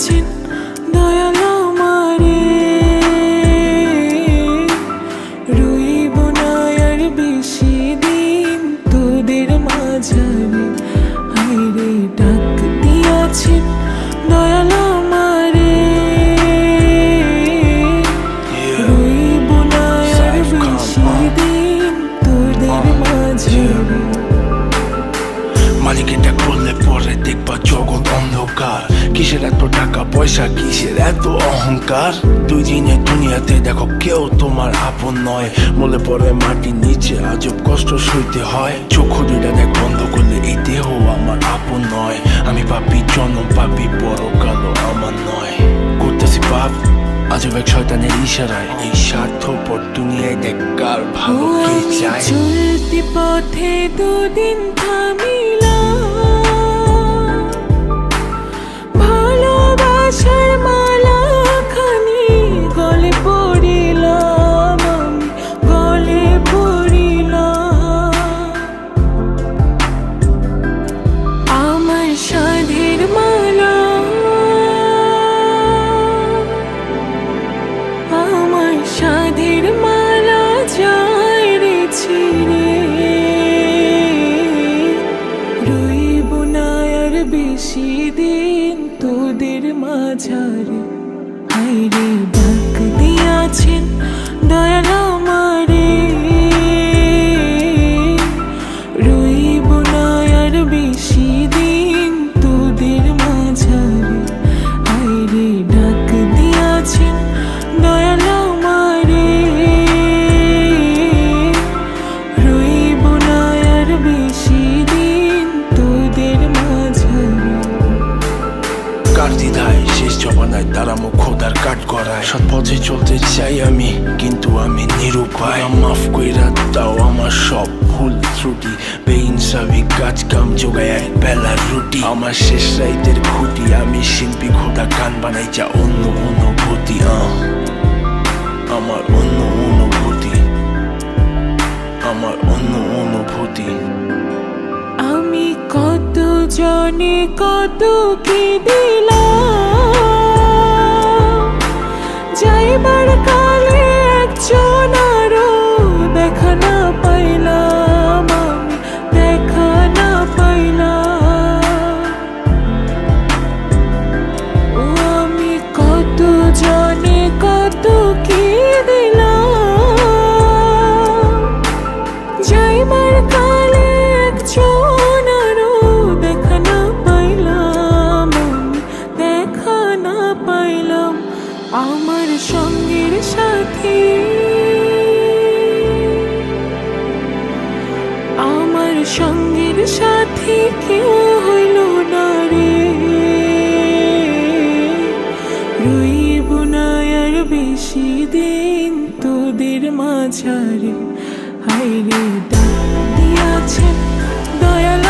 দিয়াছেন দয়াল আমারে, রইব না আর বেশি দিন তোদের মাঝারে। হায়রে ডাক দিয়াছেন দয়াল আমারে, রইব না আর বেশি দিন তোদের মাঝারে। মালিকের ডাক পড়লে পরে দেখবা জগৎ অন্ধকার। কিসের এত টাকা পয়সা, কিসের এত অহংকার? দুই দিনের দুনিয়াতে দেখো কেউ তোমার আপন নয়। মলে পড়ে মাটির নিচে আজব কষ্ট সইতে হয়। চোখ দুইটা দেখ বন্ধ করলে এই দেহ আমার আপন নয়। আমি পাপি জন্ম পাপি, বড় কালো আমার নয়। করতেছি পাপ আজব এক শয়তানের ইশারায়। এই স্বার্থপর দুনিয়ায় দেখ কার ভালো কে চায়। চলতি পথে দুদিন থামিলাম, ভালোবাসার মালাখানি গলে পড়িলাম, আমি গলে পড়িলাম। আমার সাধের মালা, আমার সাধের মালা যায় রে ছিঁড়ে, রইব না আর বেশি দিন তোদের মাঝারে। হায়রে ডাক দিয়াছেন দয়াল আমারে, রইব না আর বেশি দিন তোদের মাঝারে। হায়রে ডাক দিয়াছেন দয়াল আমারে, রইব না আর বেশি দিন তোদের মাঝারে। কার দ্বিধায় শেষ জমানায় তারা মুখ খোদার কাট করায়। সৎ পথে চলতে চাই আমি, কিন্তু আমি নিরুপায়। মাফ কইরা দাও আমার সব ভুল ত্রুটি। বেইনসাফি কাজ কাম জোগায় এক বেলার রুটি। আমার শেষ রাইতের খুঁটি, আমি শিল্পী খোদা গান বানাই যা অন্য অনুভূতি। আমার অন্য অনুভূতি, আমার অন্য অনুভূতি। আমি কত জনে কত কি দিলাম, যাইবার কালে একজন আরো দেখা না পাইলাম, আমি দেখা না পাইলাম। ও আমি কত জনে কত কি দিলাম, যাইবার কালে একজন আরো দেখা না পাইলাম, আমি দেখা না পাইলাম। আমার সঙ্গের সাথী, আমার সঙ্গের সাথী কেউ হইল না রে, রইব না আর বেশি দিন তোদের মাঝারে। হায়রে ডাক দিয়াছেন দয়াল